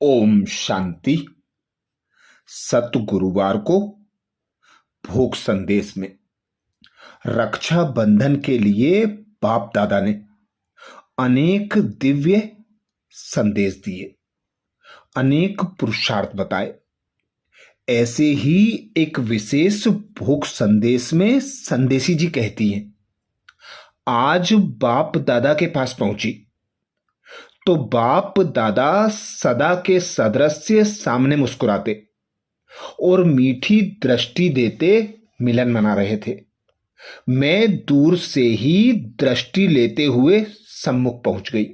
ओम शांति। सत गुरुवार को भोग संदेश में रक्षा बंधन के लिए बाप दादा ने अनेक दिव्य संदेश दिए, अनेक पुरुषार्थ बताए। ऐसे ही एक विशेष भोग संदेश में संदेशी जी कहती हैं, आज बाप दादा के पास पहुंची तो बाप दादा सदा के सदृश्य सामने मुस्कुराते और मीठी दृष्टि देते मिलन मना रहे थे। मैं दूर से ही दृष्टि लेते हुए सम्मुख पहुंच गई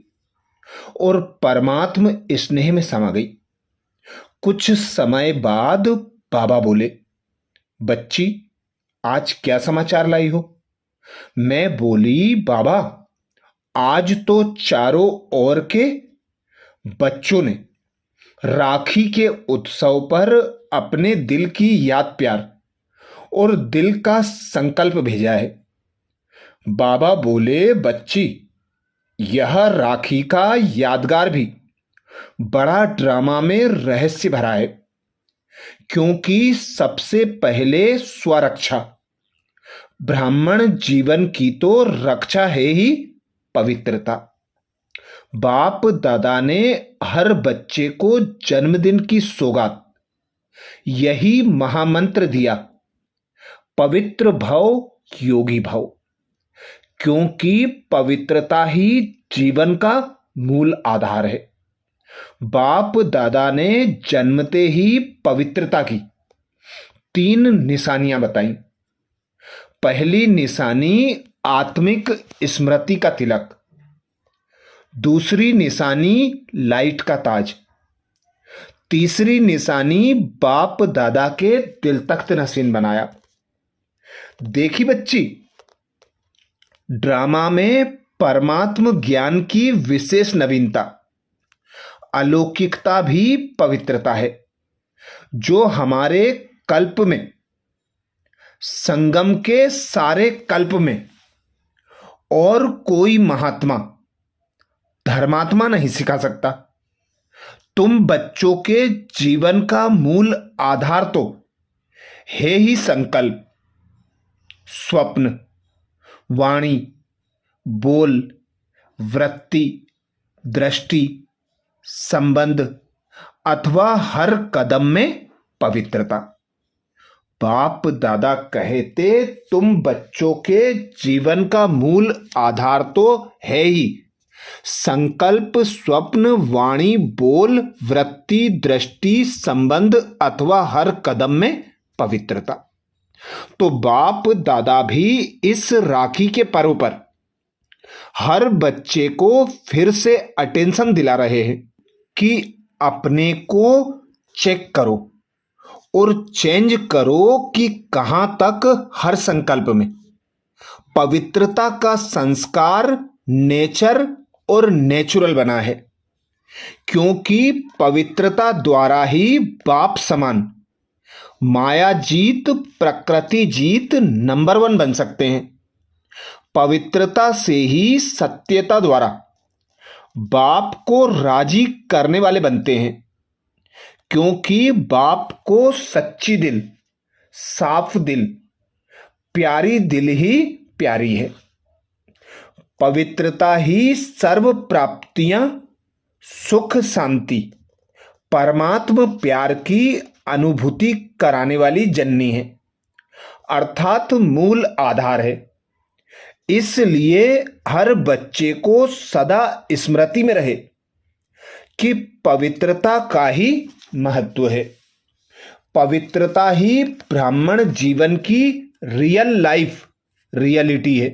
और परमात्म स्नेह में समा गई। कुछ समय बाद बाबा बोले, बच्ची आज क्या समाचार लाई हो? मैं बोली, बाबा आज तो चारों ओर के बच्चों ने राखी के उत्सव पर अपने दिल की याद प्यार और दिल का संकल्प भेजा है। बाबा बोले, बच्ची यह राखी का यादगार भी बड़ा ड्रामा में रहस्य भरा है, क्योंकि सबसे पहले स्वरक्षा। ब्राह्मण जीवन की तो रक्षा है ही पवित्रता। बाप दादा ने हर बच्चे को जन्मदिन की सौगात यही महामंत्र दिया, पवित्र भव योगी भव, क्योंकि पवित्रता ही जीवन का मूल आधार है। बाप दादा ने जन्मते ही पवित्रता की 3 निशानियां बताई। पहली निशानी आत्मिक स्मृति का तिलक, दूसरी निशानी लाइट का ताज, तीसरी निशानी बाप दादा के दिल तख्त नसीन बनाया। देखी बच्ची, ड्रामा में परमात्म ज्ञान की विशेष नवीनता, अलौकिकता भी पवित्रता है, जो हमारे कल्प में, संगम के सारे कल्प में और कोई महात्मा धर्मात्मा नहीं सिखा सकता। तुम बच्चों के जीवन का मूल आधार तो है ही संकल्प, स्वप्न, वाणी, बोल, वृत्ति, दृष्टि, संबंध अथवा हर कदम में पवित्रता। बाप दादा कहते, तुम बच्चों के जीवन का मूल आधार तो है ही संकल्प, स्वप्न, वाणी, बोल, वृत्ति, दृष्टि, संबंध अथवा हर कदम में पवित्रता। तो बाप दादा भी इस राखी के पर्व पर हर बच्चे को फिर से अटेंशन दिला रहे हैं कि अपने को चेक करो और चेंज करो कि कहां तक हर संकल्प में पवित्रता का संस्कार, नेचर और नेचुरल बना है, क्योंकि पवित्रता द्वारा ही बाप समान माया जीत, प्रकृति जीत नंबर 1 बन सकते हैं। पवित्रता से ही सत्यता द्वारा बाप को राजी करने वाले बनते हैं, क्योंकि बाप को सच्ची दिल, साफ दिल, प्यारी दिल ही प्यारी है। पवित्रता ही सर्व प्राप्तियां, सुख, शांति, परमात्म प्यार की अनुभूति कराने वाली जननी है, अर्थात मूल आधार है। इसलिए हर बच्चे को सदा स्मृति में रहे कि पवित्रता का ही महत्व है। पवित्रता ही ब्राह्मण जीवन की रियल लाइफ रियलिटी है।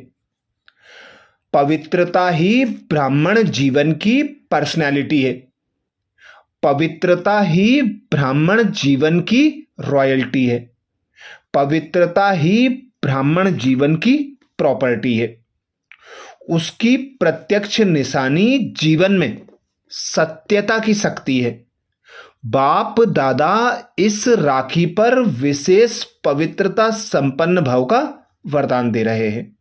पवित्रता ही ब्राह्मण जीवन की पर्सनैलिटी है। पवित्रता ही ब्राह्मण जीवन की रॉयल्टी है। पवित्रता ही ब्राह्मण जीवन की प्रॉपर्टी है। उसकी प्रत्यक्ष निशानी जीवन में सत्यता की शक्ति है। बाप दादा इस राखी पर विशेष पवित्रता संपन्न भाव का वरदान दे रहे हैं।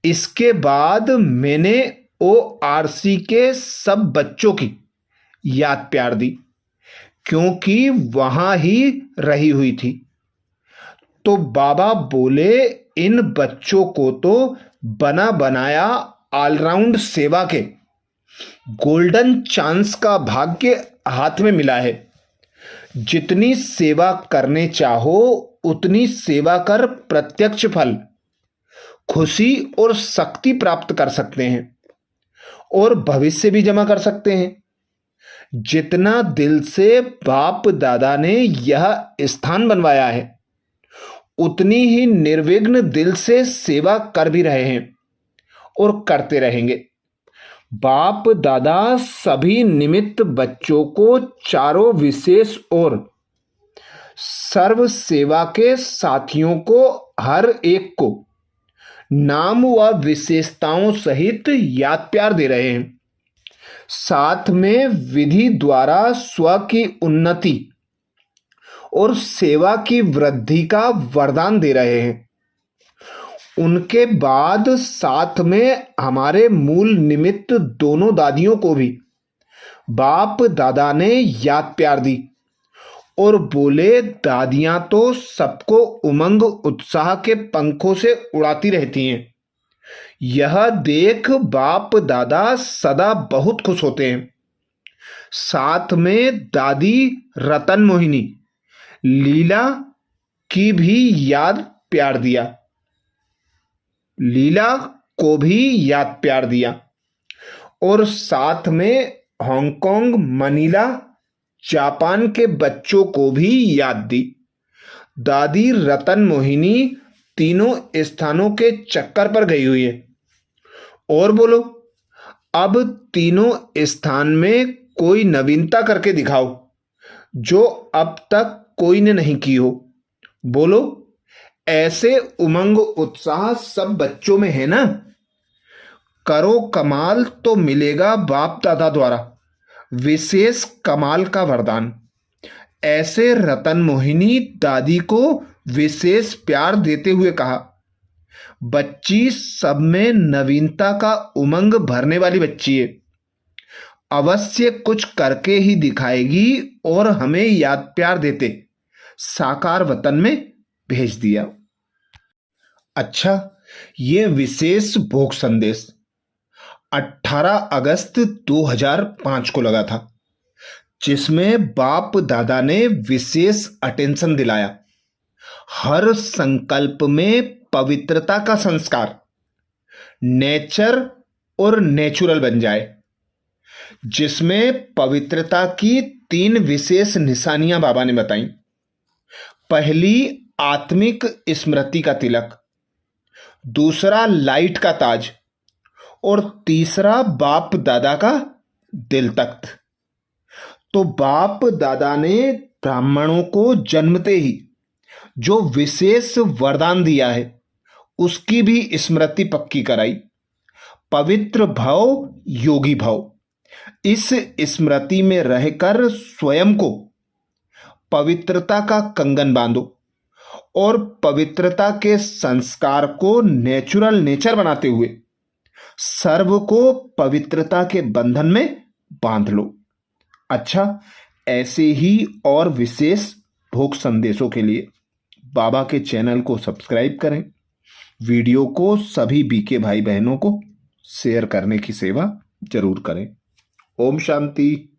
इसके बाद मैंने ORC के सब बच्चों की याद प्यार दी। क्योंकि वहां ही रही हुई थी। तो बाबा बोले, इन बच्चों को तो बना बनाया ऑलराउंड सेवा के गोल्डन चांस का भाग्य हाथ में मिला है। जितनी सेवा करने चाहो उतनी सेवा कर प्रत्यक्ष फल, खुशी और शक्ति प्राप्त कर सकते हैं और भविष्य भी जमा कर सकते हैं। जितना दिल से बाप दादा ने यह स्थान बनवाया है, उतनी ही निर्विघ्न दिल से सेवा कर भी रहे हैं और करते रहेंगे। बाप दादा सभी निमित्त बच्चों को चारों विशेष और सर्व सेवा के साथियों को हर एक को नाम व विशेषताओं सहित याद प्यार दे रहे हैं। साथ में विधि द्वारा स्व की उन्नति और सेवा की वृद्धि का वरदान दे रहे हैं। उनके बाद साथ में हमारे मूल निमित्त दोनों दादियों को भी बाप दादा ने याद प्यार दी और बोले, दादियां तो सबको उमंग उत्साह के पंखों से उड़ाती रहती हैं। यह देख बाप दादा सदा बहुत खुश होते हैं। साथ में दादी रतन मोहिनी लीला की भी याद प्यार दिया, लीला को भी याद प्यार दिया और साथ में हांगकांग, मनीला, जापान के बच्चों को भी याद दी। दादी रतन मोहिनी तीनों स्थानों के चक्कर पर गई हुई है। और बोलो, अब तीनों स्थान में कोई नवीनता करके दिखाओ जो अब तक कोई ने नहीं की हो। बोलो, ऐसे उमंग उत्साह सब बच्चों में है ना? करो कमाल तो मिलेगा बाप दादा द्वारा विशेष कमाल का वरदान। ऐसे रतन मोहिनी दादी को विशेष प्यार देते हुए कहा, बच्ची सब में नवीनता का उमंग भरने वाली बच्ची है, अवश्य कुछ करके ही दिखाएगी और हमें याद प्यार देते साकार वतन में भेज दिया। अच्छा, ये विशेष भोग संदेश 18 अगस्त 2005 को लगा था, जिसमें बाप दादा ने विशेष अटेंशन दिलाया। हर संकल्प में पवित्रता का संस्कार नेचर और नेचुरल बन जाए, जिसमें पवित्रता की 3 विशेष निशानियां बाबा ने बताई। पहली, आत्मिक स्मृति का तिलक, दूसरा लाइट का ताज और तीसरा बाप दादा का दिल तख्त। तो बाप दादा ने ब्राह्मणों को जन्मते ही जो विशेष वरदान दिया है उसकी भी स्मृति पक्की कराई। पवित्र भव, योगी भव। इस स्मृति में रहकर स्वयं को पवित्रता का कंगन बांधो और पवित्रता के संस्कार को नेचुरल नेचर बनाते हुए सर्व को पवित्रता के बंधन में बांध लो। अच्छा, ऐसे ही और विशेष भोग संदेशों के लिए बाबा के चैनल को सब्सक्राइब करें। वीडियो को सभी बीके भाई बहनों को शेयर करने की सेवा जरूर करें। ओम शांति।